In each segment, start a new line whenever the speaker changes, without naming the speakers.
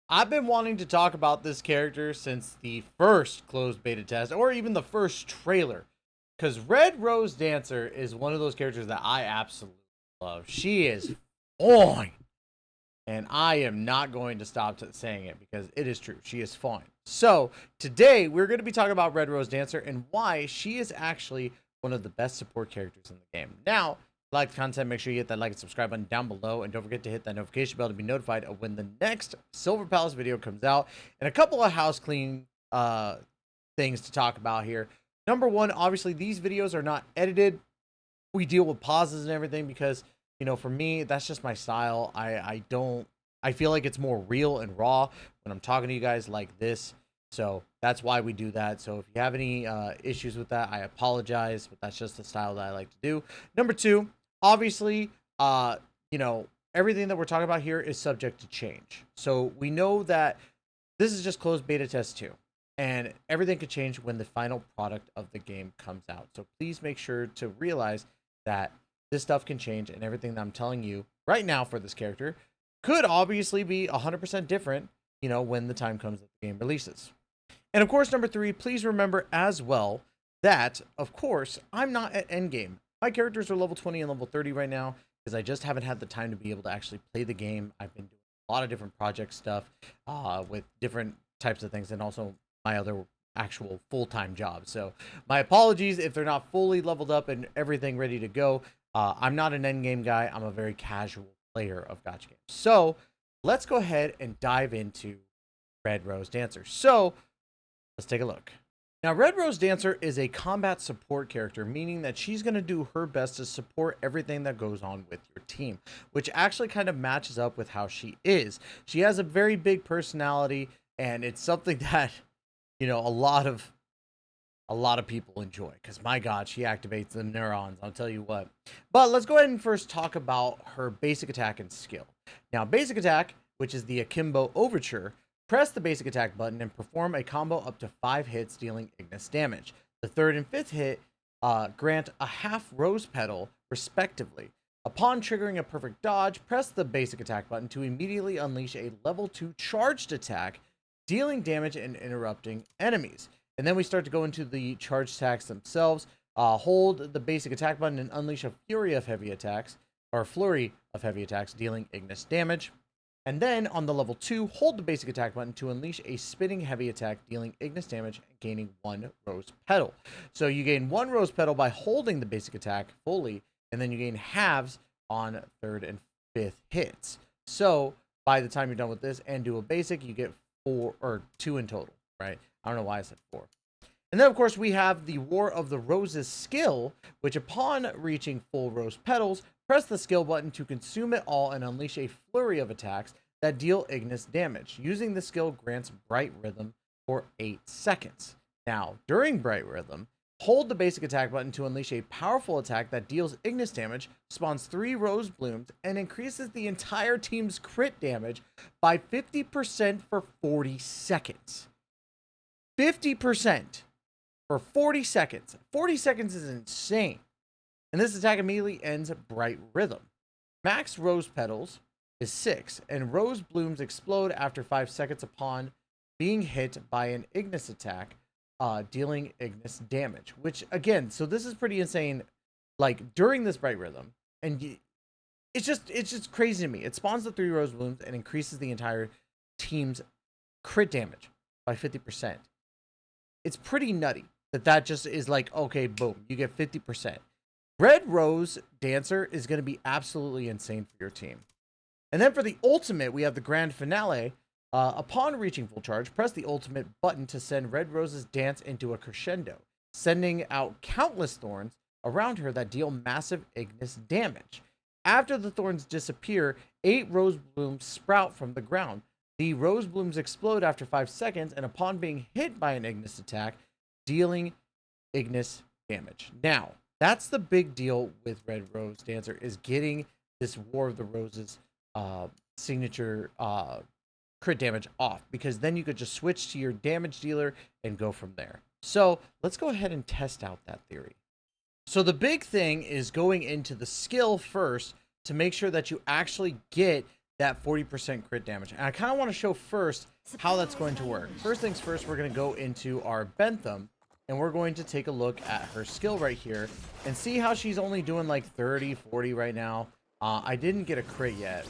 I've been wanting to talk about this character since the first closed beta test, or even the first trailer. Because Red Rose Dancer is one of those characters that I absolutely love. She is fine. And I am not going to stop saying it because it is true. She is fine. So, today we're going to be talking about Red Rose Dancer and why she is actually one of the best support characters in the game. Now, if you like the content, make sure you hit that like and subscribe button down below. And don't forget to hit that notification bell to be notified of when the next Silver Palace video comes out. And a couple of house clean things to talk about here. Number one, obviously, these videos are not edited. We deal with pauses and everything because for me, that's just my style. I feel like it's more real and raw when I'm talking to you guys like this. So that's why we do that. So if you have any issues with that, I apologize, but that's just the style that I like to do. Number two, obviously, you know, everything that we're talking about here is subject to change. So we know that this is just closed beta test 2, and everything could change when the final product of the game comes out. So please make sure to realize that this stuff can change, and everything that I'm telling you right now for this character could obviously be 100% different, when the time comes that the game releases. And of course, number 3, please remember as well that, of course, I'm not at endgame. My characters are level 20 and level 30 right now because I just haven't had the time to be able to actually play the game. I've been doing a lot of different project stuff with different types of things, and also my other actual full-time job. So my apologies if they're not fully leveled up and everything ready to go. I'm not an endgame guy. I'm a very casual player of gacha games. So let's go ahead and dive into Red Rose Dancer. So let's take a look. Now, Red Rose Dancer is a combat support character, meaning that she's going to do her best to support everything that goes on with your team, which actually kind of matches up with how she is. She has a very big personality, and it's something that, a lot of people enjoy, because my god, she activates the neurons, I'll tell you what. But let's go ahead and first talk about her basic attack and skill. Now, basic attack, which is the Akimbo Overture, press the basic attack button and perform a combo up to 5 hits, dealing Ignis damage. The third and fifth hit grant a half rose petal respectively. Upon triggering a perfect dodge, press the basic attack button to immediately unleash a level 2 charged attack, dealing damage and interrupting enemies. And then we start to go into the charged attacks themselves. Hold the basic attack button and unleash a flurry of heavy attacks, dealing Ignis damage. And then on the level 2, hold the basic attack button to unleash a spinning heavy attack, dealing Ignis damage and gaining 1 rose petal. So you gain 1 rose petal by holding the basic attack fully, and then you gain halves on third and fifth hits. So by the time you're done with this and do a basic, you get 4 or 2 in total, right? I don't know why I said 4. And then, of course, we have the War of the Roses skill, which upon reaching full rose petals, press the skill button to consume it all and unleash a flurry of attacks that deal Ignis damage. Using the skill grants Bright Rhythm for 8 seconds. Now, during Bright Rhythm, hold the basic attack button to unleash a powerful attack that deals Ignis damage, spawns 3 rose blooms, and increases the entire team's crit damage by 50% for 40 seconds. 50% for 40 seconds. 40 seconds is insane. And this attack immediately ends Bright Rhythm. Max rose petals is 6, and rose blooms explode after 5 seconds upon being hit by an Ignis attack, dealing Ignis damage. Which, again, so this is pretty insane. Like, during this Bright Rhythm, and it's just crazy to me. It spawns the 3 rose blooms and increases the entire team's crit damage by 50%. It's pretty nutty that just is like, okay, boom, you get 50%. Red Rose Dancer is going to be absolutely insane for your team. And then for the ultimate, we have the grand finale. Upon reaching full charge, press the ultimate button to send Red Rose's dance into a crescendo, sending out countless thorns around her that deal massive Ignis damage. After the thorns disappear, 8 rose blooms sprout from the ground. The rose blooms explode after 5 seconds, and upon being hit by an Ignis attack, dealing Ignis damage. Now, that's the big deal with Red Rose Dancer, is getting this War of the Roses signature crit damage off, because then you could just switch to your damage dealer and go from there. So let's go ahead and test out that theory. So the big thing is going into the skill first to make sure that you actually get that 40% crit damage. And I kind of want to show first how that's going to work. First things first, we're going to go into our Bentham, and we're going to take a look at her skill right here and see how she's only doing like 30, 40 right now. I didn't get a crit yet.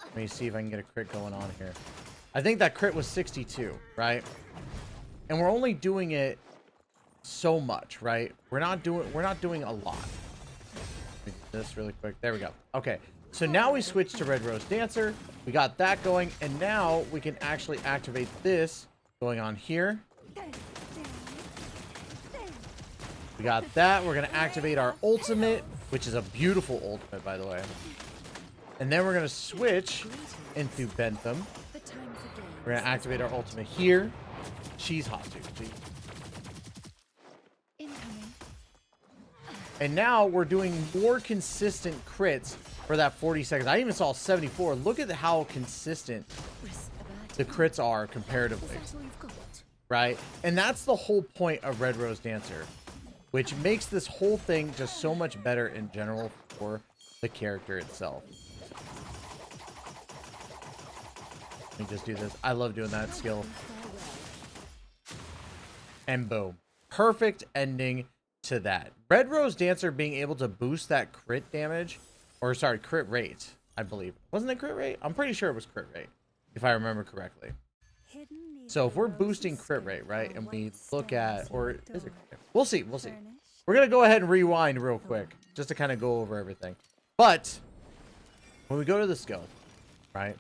Let me see if I can get a crit going on here. I think that crit was 62, right? And we're only doing it so much, right? We're not doing a lot. Let me do this really quick. There we go. Okay. So now we switch to Red Rose Dancer. We got that going, and now we can actually activate this going on here. We got that. We're going to activate our ultimate, which is a beautiful ultimate, by the way. And then we're going to switch into Bentham. We're going to activate our ultimate here. She's hot, dude. And now we're doing more consistent crits for that 40 seconds. I even saw 74. Look at how consistent the crits are comparatively, right? And that's the whole point of Red Rose Dancer, which makes this whole thing just so much better in general for the character itself. Let me just do this. I love doing that skill. And boom. Perfect ending to that. Red Rose Dancer being able to boost that crit damage, or sorry, crit rate, I believe. Wasn't it crit rate? I'm pretty sure it was crit rate, if I remember correctly. So if we're boosting crit rate, right, and we look at, or is it, we'll see. We're going to go ahead and rewind real quick, just to kind of go over everything. But when we go to the skill, right,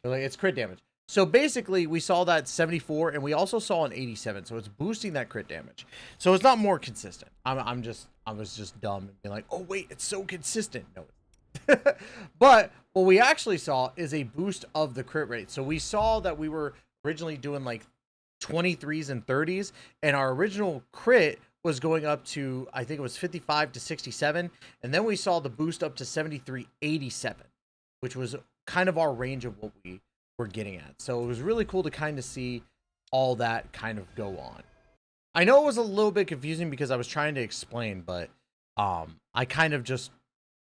it's crit damage. So basically, we saw that 74, and we also saw an 87. So it's boosting that crit damage. So it's not more consistent. I was just dumb and being like, oh wait, it's so consistent. No. But what we actually saw is a boost of the crit rate. So we saw that we were originally doing like 23s and 30s, and our original crit was going up to, I think it was 55 to 67, and then we saw the boost up to 73, 87, which was kind of our range of what we were getting at. So it was really cool to kind of see all that kind of go on. I know it was a little bit confusing because I was trying to explain, but I kind of just,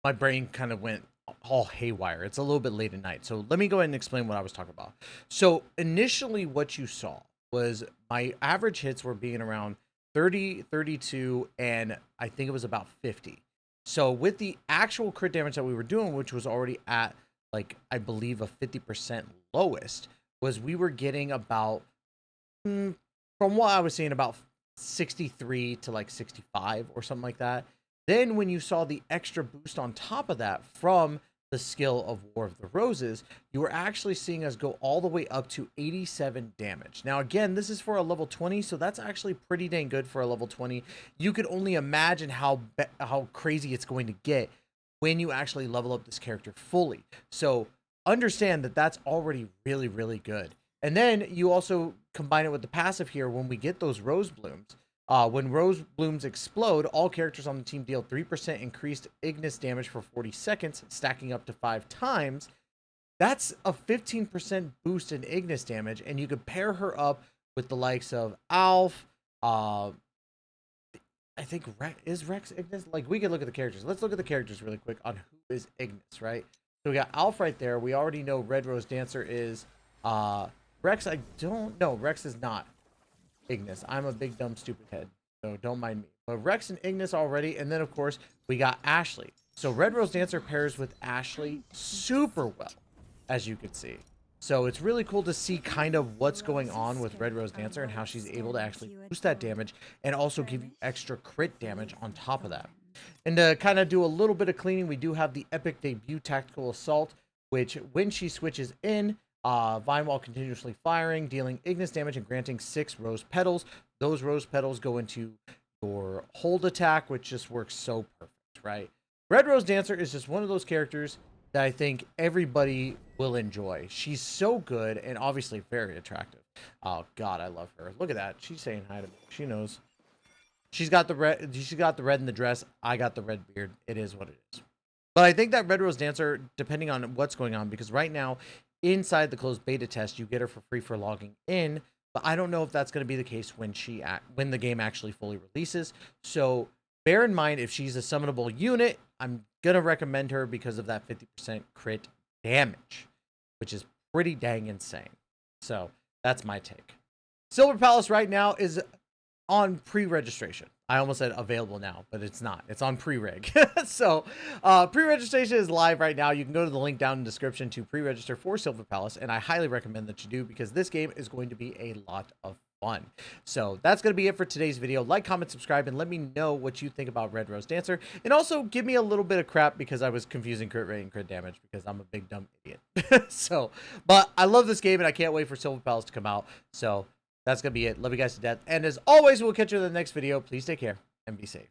my brain kind of went all haywire. It's a little bit late at night. So let me go ahead and explain what I was talking about. So initially what you saw was my average hits were being around 30, 32, and I think it was about 50. So with the actual crit damage that we were doing, which was already at like, I believe a 50% lowest, was we were getting about, from what I was seeing, about 63 to like 65 or something like that. Then when you saw the extra boost on top of that from the skill of War of the Roses, you were actually seeing us go all the way up to 87 damage. Now, again, this is for a level 20, so that's actually pretty dang good for a level 20. You could only imagine how crazy it's going to get when you actually level up this character fully. So understand that that's already really, really good. And then you also combine it with the passive here. When we get those Rose Blooms, when Rose Blooms explode, all characters on the team deal 3% increased Ignis damage for 40 seconds, stacking up to 5 times. That's a 15% boost in Ignis damage, and you could pair her up with the likes of Alf, I think is Rex Ignis? Like, we can look at the characters. Let's look at the characters really quick on who is Ignis, right? So we got Alf right there. We already know Red Rose Dancer is Rex. I don't know. Rex is not Ignis. I'm a big dumb stupid head, so don't mind me. But Rex and Ignis already, and then of course we got Ashley. So Red Rose Dancer pairs with Ashley super well, as you can see. So it's really cool to see kind of what's going on with Red Rose Dancer and how she's able to actually boost that damage and also give you extra crit damage on top of that. And to kind of do a little bit of cleaning, we do have the Epic Debut Tactical Assault, which when she switches in, Vine Wall continuously firing, dealing Ignis damage and granting 6 Rose Petals. Those Rose Petals go into your hold attack, which just works so perfect, right? Red Rose Dancer is just one of those characters that I think everybody will enjoy. She's so good and obviously very attractive. Oh God, I love her. Look at that. She's saying hi to me. She knows. She's got the red. She's got the red in the dress. I got the red beard. It is what it is. But I think that Red Rose Dancer, depending on what's going on, because right now inside the closed beta test, you get her for free for logging in. But I don't know if that's going to be the case when when the game actually fully releases. So bear in mind, if she's a summonable unit, I'm going to recommend her because of that 50% crit damage, which is pretty dang insane. So that's my take. Silver Palace right now is on pre-registration. I almost said available now, but it's not. It's on pre-reg. So pre-registration is live right now. You can go to the link down in the description to pre-register for Silver Palace, and I highly recommend that you do because this game is going to be a lot of fun. So that's going to be it for today's video. Like, comment, subscribe, and let me know what you think about Red Rose Dancer. And also give me a little bit of crap because I was confusing crit rate and crit damage because I'm a big dumb idiot. So, but I love this game and I can't wait for Silver Palace to come out. So that's going to be it. Love you guys to death. And as always, we'll catch you in the next video. Please take care and be safe.